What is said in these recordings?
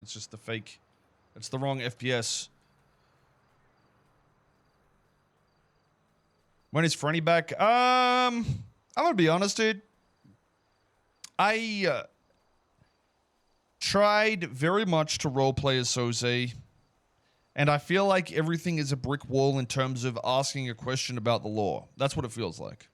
It's just the fake. It's the wrong FPS. When is Frenny back? I'm gonna be honest, dude. I tried very much to roleplay as Soze, and I feel like everything is a brick wall in terms of asking a question about the law. That's what it feels like.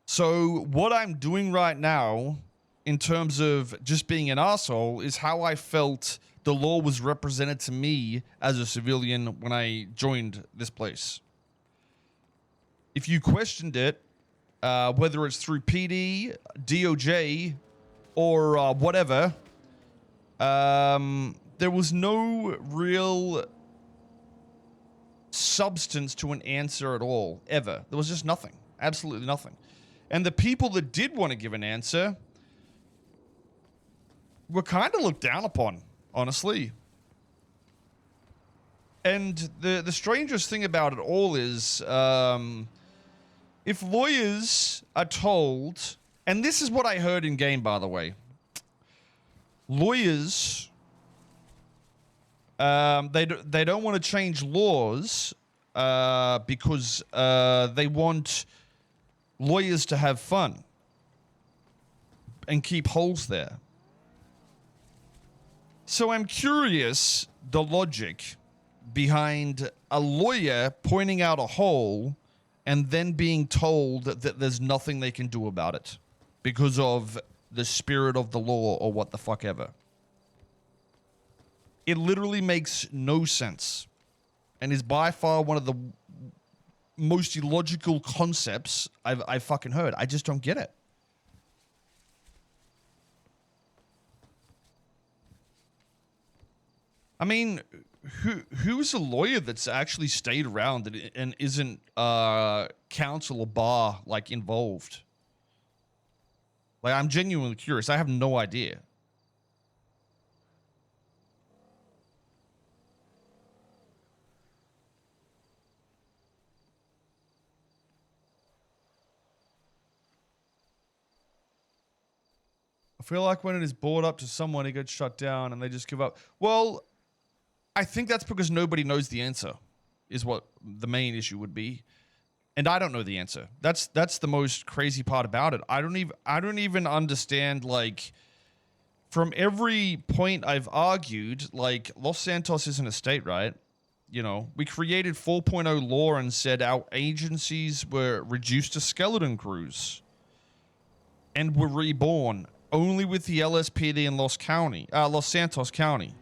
So what I'm doing right now, in terms of just being an asshole, is how I felt the law was represented to me as a civilian when I joined this place. If you questioned it, whether it's through PD, DOJ, or whatever, there was no real substance to an answer at all, ever. There was just nothing. Absolutely nothing. And the people that did want to give an answer were kind of looked down upon, honestly. And the strangest thing about it all is, if lawyers are told, and this is what I heard in game, by the way, lawyers, they don't want to change laws because they want lawyers to have fun and keep holes there. So I'm curious the logic behind a lawyer pointing out a hole and then being told that there's nothing they can do about it because of the spirit of the law or what the fuck ever. It literally makes no sense and is by far one of the most illogical concepts I've fucking heard. I just don't get it. I mean, who's a lawyer that's actually stayed around and isn't counsel or bar like involved? Like, I'm genuinely curious. I have no idea. I feel like when it is brought up to someone, it gets shut down and they just give up. Well, I think that's because nobody knows the answer, is what the main issue would be. And I don't know the answer. That's the most crazy part about it. I don't even understand, like, from every point I've argued, like, Los Santos isn't a state, right? You know, we created 4.0 law and said our agencies were reduced to skeleton crews and were reborn only with the LSPD in Los Santos County.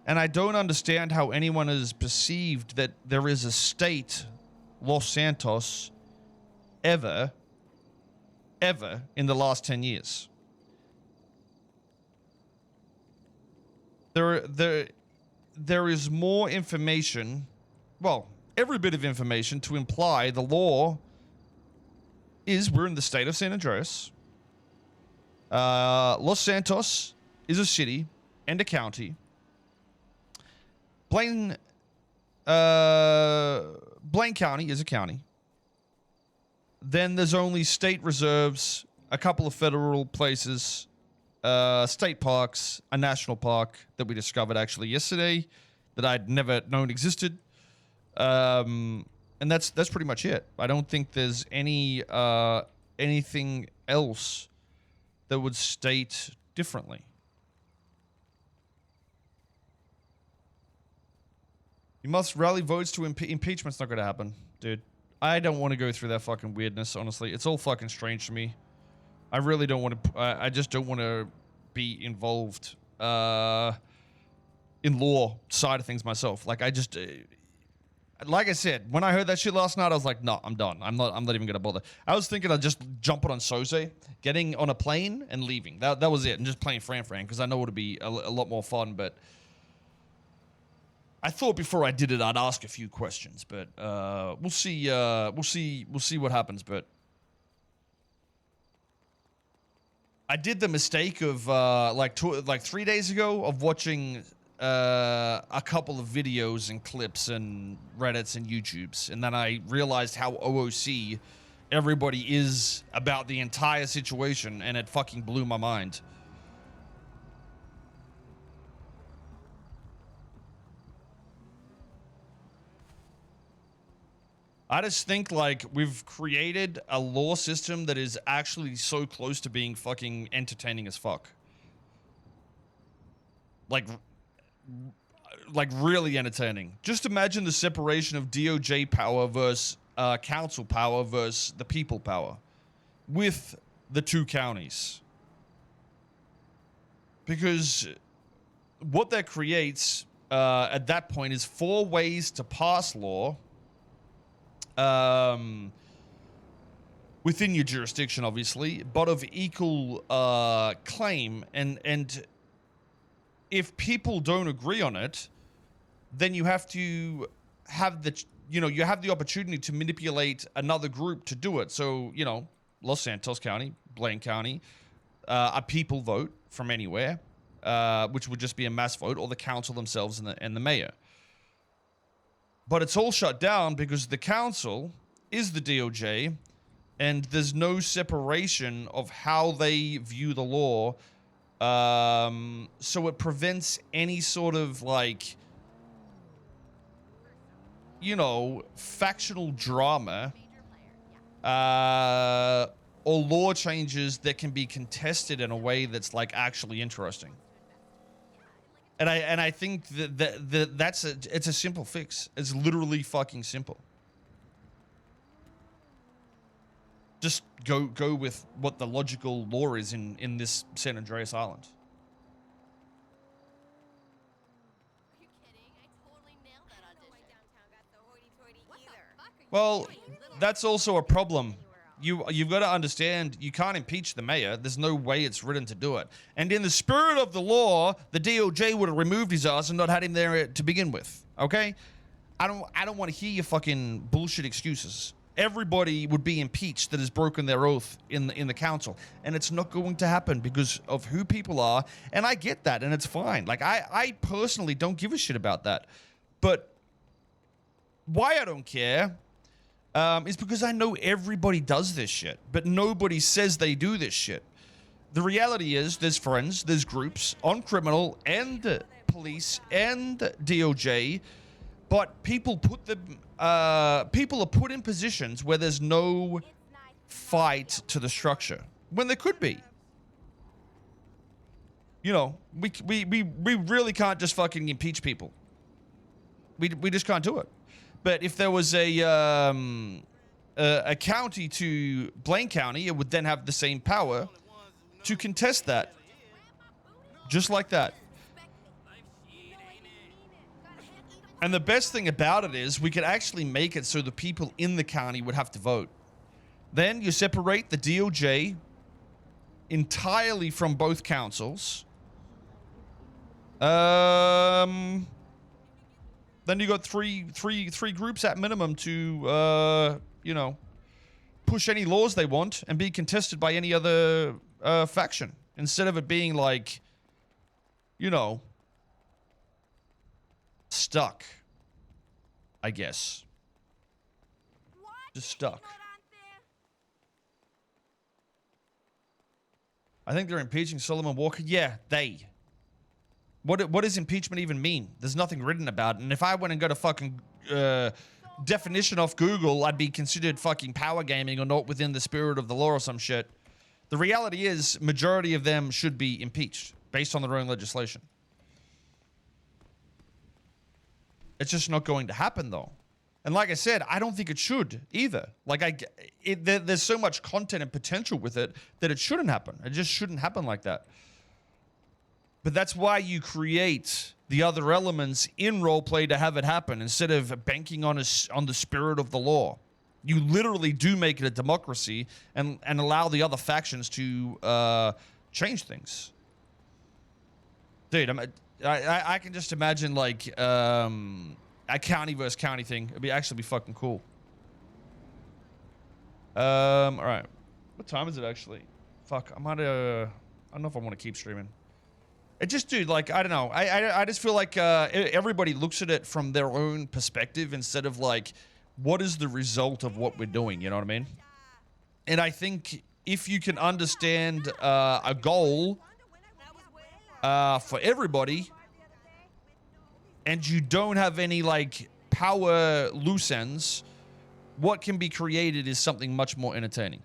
And I don't understand how anyone has perceived that there is a state, Los Santos, ever in the last 10 years. There is more information, well, every bit of information to imply the law is we're in the state of San Andreas. Los Santos is a city and a county. Blaine County is a county. Then there's only state reserves, a couple of federal places, state parks, a national park that we discovered actually yesterday that I'd never known existed. And that's pretty much it. I don't think there's any anything else that would state differently. You must rally votes to impeachment's not going to happen, dude. I don't want to go through that fucking weirdness, honestly. It's all fucking strange to me. I really don't want to... I just don't want to be involved in law side of things myself. Like, I just... like I said, when I heard that shit last night, I was like, no, I'm done. I'm not even going to bother. I was thinking of just jumping on Soze, getting on a plane, and leaving. That was it. And just playing Fran, because I know it'll be a lot more fun, but... I thought before I did it, I'd ask a few questions, but we'll see. We'll see what happens. But I did the mistake of like 3 days ago of watching a couple of videos and clips and Reddits and YouTubes, and then I realized how OOC everybody is about the entire situation, and it fucking blew my mind. I just think like we've created a law system that is actually so close to being fucking entertaining as fuck. Like really entertaining. Just imagine the separation of DOJ power versus council power versus the people power with the two counties. Because what that creates at that point is 4 ways to pass law within your jurisdiction, obviously, but of equal claim. And if people don't agree on it, then you have to have you have the opportunity to manipulate another group to do it. So, Los Santos County, Blaine County, a people vote from anywhere, which would just be a mass vote, or the council themselves and the mayor. But it's all shut down because the council is the DOJ, and there's no separation of how they view the law. So it prevents any sort of factional drama, or law changes that can be contested in a way that's actually interesting. And I think that's it's a simple fix. It's literally fucking simple. Just go with what the logical law is in this San Andreas Island. Are you kidding? I totally nailed that audition. Well, that's also a problem. You've got to understand, you can't impeach the mayor. There's no way it's written to do it. And in the spirit of the law, the DOJ would have removed his ass and not had him there to begin with. Okay? I don't want to hear your fucking bullshit excuses. Everybody would be impeached that has broken their oath in the council, and it's not going to happen because of who people are. And I get that, and it's fine. I personally don't give a shit about that. But why I don't care is because I know everybody does this shit, but nobody says they do this shit. The reality is there's friends, there's groups on criminal and police and DOJ, but people are put in positions where there's no fight to the structure when there could be. We really can't just fucking impeach people. We just can't do it. But if there was a county to Blaine County, it would then have the same power to contest that. Just like that. And the best thing about it is we could actually make it so the people in the county would have to vote. Then you separate the DOJ entirely from both councils. Then you got three groups at minimum to push any laws they want and be contested by any other faction, instead of it being stuck, I guess. Just stuck. I think they're impeaching Solomon Walker. Yeah, they. What does impeachment even mean? There's nothing written about it. And if I went and got a fucking definition off Google, I'd be considered fucking power gaming or not within the spirit of the law or some shit. The reality is, majority of them should be impeached based on their own legislation. It's just not going to happen, though. And like I said, I don't think it should either. There's so much content and potential with it that it shouldn't happen. It just shouldn't happen like that. But that's why you create the other elements in roleplay to have it happen, instead of banking on the spirit of the law. You literally do make it a democracy and allow the other factions to change things. Dude, I can just imagine a county versus county thing. It'd actually be fucking cool. All right. What time is it actually? Fuck, I don't know if I want to keep streaming. It just, dude, I don't know. I just feel like everybody looks at it from their own perspective instead of what is the result of what we're doing, you know what I mean? And I think if you can understand a goal for everybody, and you don't have any power loose ends, what can be created is something much more entertaining.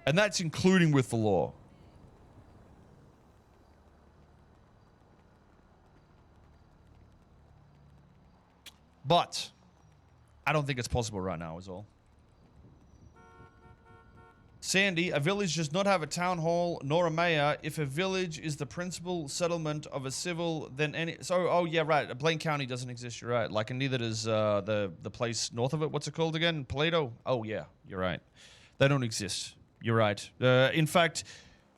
And that's including with the law. But I don't think it's possible right now, is all. Sandy, a village does not have a town hall nor a mayor. If a village is the principal settlement of a civil, then any... So, oh, yeah, right. Blaine County doesn't exist. You're right. Like, and neither does the place north of it. What's it called again? Paleto? Oh, yeah. You're right. They don't exist. You're right. In fact,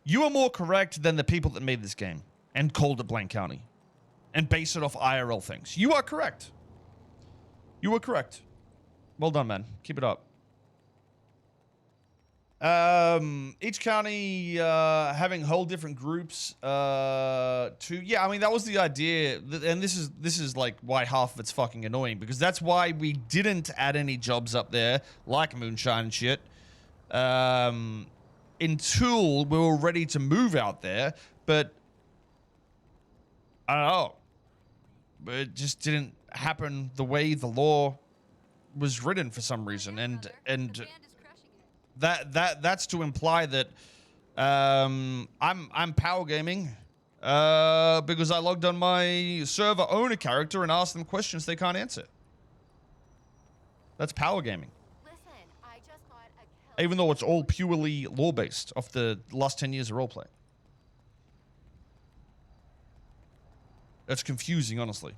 you are more correct than the people that made this game and called it Blaine County and based it off IRL things. You are correct. You were correct. Well done, man. Keep it up. Each county having whole different groups yeah, I mean that was the idea, and this is like why half of it's fucking annoying, because that's why we didn't add any jobs up there like moonshine and shit until we were ready to move out there. But I don't know, but it just didn't happen the way the law was written for some reason, and that's to imply that I'm power gaming because I logged on my server owner character and asked them questions they can't answer. That's power gaming. Listen, I just got a Even though it's all purely law based off the last 10 years of roleplay. That's confusing, honestly.